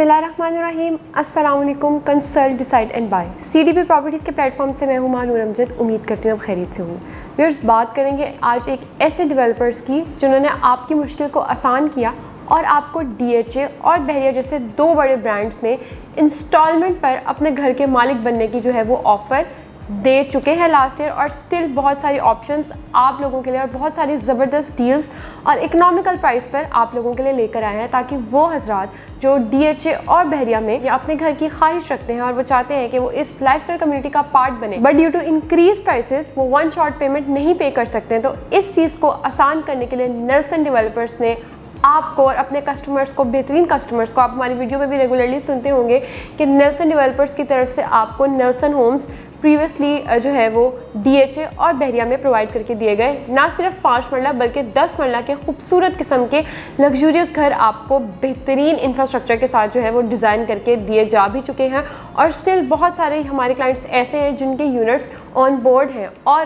बिस्मिल्लाहिर्रहमानिर्रहीम। अस्सलाम वालेकुम। Consult decide and by CDP properties के प्लेटफॉर्म से मैं हूं मानूर अमजद। उम्मीद करती हूँ आप खैरियत से हूँ। व्यूअर्स, बात करेंगे आज एक ऐसे डेवलपर्स की जिन्होंने आपकी मुश्किल को आसान किया और आपको DHA और बहरिया जैसे दो बड़े ब्रांड्स में इंस्टॉलमेंट पर अपने घर के मालिक बनने की जो है वो ऑफ़र दे चुके हैं लास्ट ईयर, और स्टिल बहुत सारी ऑप्शंस आप लोगों के लिए और बहुत सारी ज़बरदस्त डील्स और इकोनॉमिकल प्राइस पर आप लोगों के लिए लेकर आए हैं, ताकि वो हजरात जो DHA और बहरिया में या अपने घर की ख्वाहिश रखते हैं और वो चाहते हैं कि वो इस लाइफस्टाइल कम्युनिटी का पार्ट बने, but due to increase prices वो वन शॉट पेमेंट नहीं पे कर सकते हैं, तो इस चीज़ को आसान करने के लिए नेल्सन डेवलपर्स ने आपको और अपने कस्टमर्स को, बेहतरीन कस्टमर्स को, आप हमारी वीडियो में भी रेगुलरली सुनते होंगे कि नेल्सन डेवलपर्स की तरफ से आपको नेल्सन होम्स प्रीवियसली जो है वो DHA और बहरिया में प्रोवाइड करके दिए गए। ना सिर्फ 5 मरला बल्कि 10 मरला के खूबसूरत किस्म के लग्जूरियस घर आपको बेहतरीन इंफ्रास्ट्रक्चर के साथ जो है वो डिज़ाइन करके दिए जा भी चुके हैं, और स्टिल बहुत सारे हमारे क्लाइंट्स ऐसे हैं जिनके यूनिट्स ऑन बोर्ड हैं और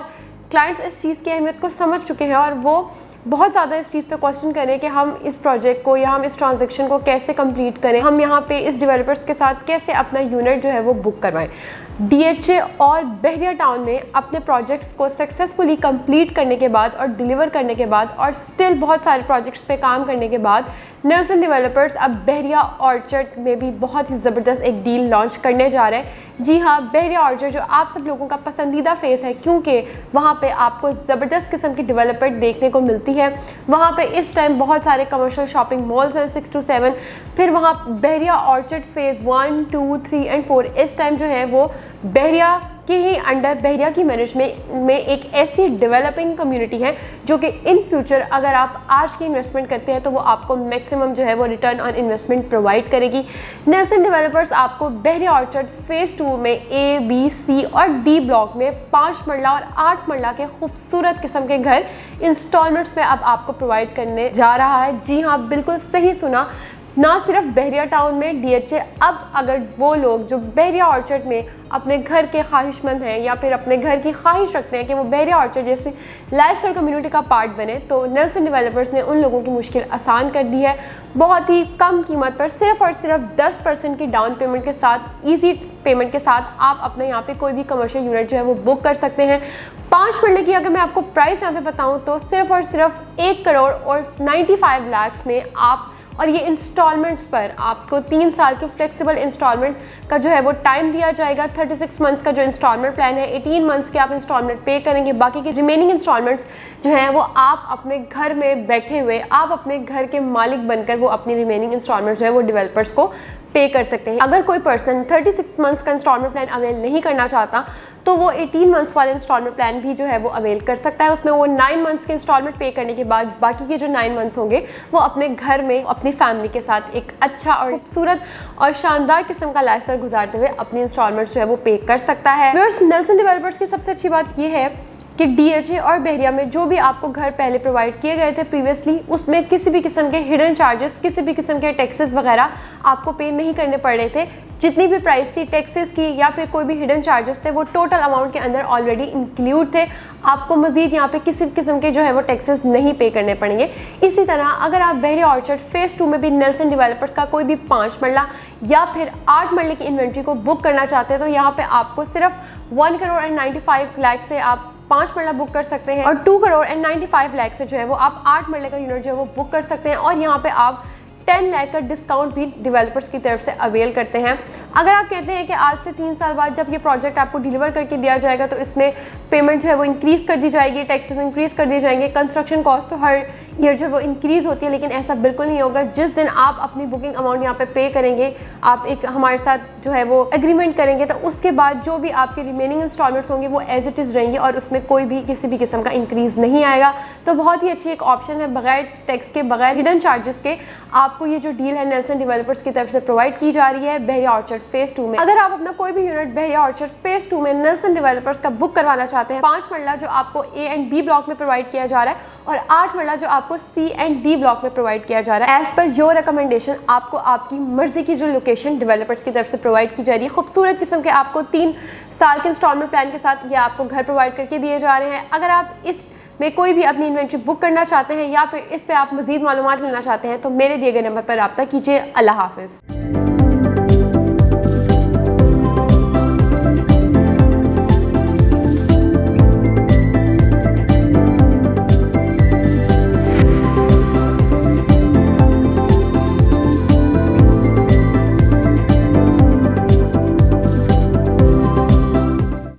क्लाइंट्स इस चीज़ की अहमियत को समझ चुके हैं और वो बहुत ज़्यादा इस चीज़ पे क्वेश्चन करें कि हम इस प्रोजेक्ट को या हम इस ट्रांजैक्शन को कैसे कंप्लीट करें, हम यहाँ पे इस डेवलपर्स के साथ कैसे अपना यूनिट जो है वो बुक करवाएं। DHA और बहरिया टाउन में अपने प्रोजेक्ट्स को सक्सेसफुली कंप्लीट करने के बाद और डिलीवर करने के बाद और स्टिल बहुत सारे प्रोजेक्ट्स पे काम करने के बाद नेल्सन डेवलपर्स अब बहरिया ऑर्चर्ड में भी बहुत ही ज़बरदस्त एक डील लॉन्च करने जा रहे हैं। जी हाँ, बहरिया ऑर्चर्ड जो आप सब लोगों का पसंदीदा फेस है, क्योंकि वहाँ पे आपको ज़बरदस्त किस्म की डेवलपमेंट देखने को मिलती है। वहाँ पे इस टाइम बहुत सारे कमर्शियल शॉपिंग मॉल्स हैं 6 to 7। फिर वहाँ बहरिया ऑर्चर्ड फेज़ 1, 2, 3 एंड 4 इस टाइम जो है वो बहरिया के ही अंडर, बहरिया की मैनेजमेंट में एक ऐसी डेवलपिंग कम्युनिटी है जो कि इन फ्यूचर अगर आप आज की इन्वेस्टमेंट करते हैं तो वो आपको मैक्सिमम जो है वो रिटर्न ऑन इन्वेस्टमेंट प्रोवाइड करेगी। नेल्सन डेवलपर्स आपको बहरिया ऑर्चर्ड फेज़ 2 में A, B, C और D ब्लॉक में 5 मरला और 8 मरला के खूबसूरत किस्म के घर इंस्टॉलमेंट्स में अब आपको प्रोवाइड करने जा रहा है। जी हाँ, बिल्कुल सही सुना। ना सिर्फ बहरिया टाउन में DHA, अब अगर वो लोग जो बहरिया ऑर्चर्ड में अपने घर के ख्वाहिशमंद हैं या फिर अपने घर की ख्वाहिश रखते हैं कि वो बहरिया ऑर्चर्ड जैसी लाइफस्टाइल कम्युनिटी का पार्ट बने, तो नेल्सन डेवलपर्स ने उन लोगों की मुश्किल आसान कर दी है। बहुत ही कम कीमत पर सिर्फ और सिर्फ 10% की डाउन पेमेंट के साथ, ईजी पेमेंट के साथ आप अपने यहाँ पे कोई भी कमर्शियल यूनिट जो है वो बुक कर सकते हैं। 5 मरले की अगर मैं आपको प्राइस यहाँ पे बताऊँ तो सिर्फ और सिर्फ 1 करोड़ और 95 लाख में आप, और ये इंस्टॉलमेंट्स पर आपको 3 साल की फ्लेक्सिबल इंस्टॉलमेंट का जो है वो टाइम दिया जाएगा। 36 मंथ्स का जो इंस्टॉलमेंट प्लान है, 18 मंथ्स के आप इंस्टॉलमेंट पे करेंगे, बाकी की रिमेनिंग इंस्टॉलमेंट्स जो हैं वो आप अपने घर में बैठे हुए, आप अपने घर के मालिक बनकर वो अपनी रिमेनिंग इंस्टॉलमेंट जो है वो डेवलपर्स को पे कर सकते हैं। अगर कोई पर्सन 36 मंथ्स का इंस्टॉलमेंट प्लान अवेल नहीं करना चाहता तो वो 18 मंथ्स वाले इंस्टॉलमेंट प्लान भी जो है वो अवेल कर सकता है। उसमें वो 9 मंथ्स के इंस्टॉलमेंट पे करने के बाद बाकी के जो 9 मंथ्स होंगे वो अपने घर में अपनी फैमिली के साथ एक अच्छा और खूबसूरत और शानदार किस्म का लाइफस्टाइल गुजारते हुए अपनी इंस्टॉलमेंट्स जो है वो पे कर सकता है। नेल्सन डेवलपर्स की सबसे अच्छी बात ये है कि DHA और बहरिया में जो भी आपको घर पहले प्रोवाइड किए गए थे प्रीवियसली, उसमें किसी भी किस्म के हिडन चार्जेस, किसी भी किस्म के टैक्सेस वगैरह आपको पे नहीं करने पड़ रहे थे। जितनी भी प्राइस थी टैक्सेस की या फिर कोई भी हिडन चार्जेस थे वो टोटल अमाउंट के अंदर ऑलरेडी इंक्लूड थे। आपको मजीद यहाँ पे किसी किस्म के जो है वो टैक्सेस नहीं पे करने पड़ेंगे। इसी तरह अगर आप बहरिया ऑर्चर्ड फेज़ 2 में भी नेल्सन डेवलपर्स का कोई भी 5 मरला या फिर 8 मरले की इन्वेंट्री को बुक करना चाहते हैं तो यहाँ पे आपको सिर्फ 1 करोड़ और 95 लाख से आप 5 मरला बुक कर सकते हैं, और 2 करोड़ और 95 लाख से जो है वो आप 8 मरले का यूनिट जो है वो बुक कर सकते हैं, और यहाँ पे आप 10 लाख का डिस्काउंट भी डेवलपर्स की तरफ से अवेल करते हैं। अगर आप कहते हैं कि आज से 3 साल बाद जब ये प्रोजेक्ट आपको डिलीवर करके दिया जाएगा तो इसमें पेमेंट जो है वो इंक्रीज़ कर दी जाएगी, टैक्सेस इंक्रीज़ कर दिए जाएंगे, कंस्ट्रक्शन कॉस्ट तो हर ईयर जो है वो इंक्रीज़ होती है, लेकिन ऐसा बिल्कुल नहीं होगा। जिस दिन आप अपनी बुकिंग अमाउंट यहाँ पे करेंगे, आप एक हमारे साथ जो है वो एग्रीमेंट करेंगे, तो उसके बाद जो भी आपके रिमेनिंग इंस्टॉलमेंट्स होंगे वो एज इट इज़ रहेंगे और उसमें कोई भी किसी भी किस्म का इंक्रीज़ नहीं आएगा। तो बहुत ही अच्छी एक ऑप्शन है, बगैर टैक्स के, बगैर हिडन चार्जेस के आपको ये जो डील है नेल्सन डेवलपर्स की तरफ से प्रोवाइड की जा रही है बहरिया ऑर्चर्ड फेज़ 2 में। अगर आप अपना कोई भी यूनिट बहरिया ऑर्चर्ड फेज़ 2 में नेल्सन डेवलपर्स का बुक करवाना चाहते हैं, 5 मरला जो आपको A एंड B ब्लॉक में प्रोवाइड किया जा रहा है और 8 मरला जो आपको C एंड D ब्लॉक में प्रोवाइड किया जा रहा है, एज पर योर रिकमेंडेशन आपको आपकी मर्जी की जो लोकेशन डेवलपर्स की तरफ से प्रोवाइड की जा रही है, खूबसूरत किस्म के आपको 3 साल के इंस्टॉलमेंट प्लान के साथ ये आपको घर प्रोवाइड करके दिए जा रहे हैं। अगर आप इस में कोई भी अपनी इन्वेंट्री बुक करना चाहते हैं या फिर इस पे आप मज़ीद मालूमात लेना चाहते हैं तो मेरे दिए गए नंबर पर रब्ता कीजिए। अल्लाह हाफ़िज़।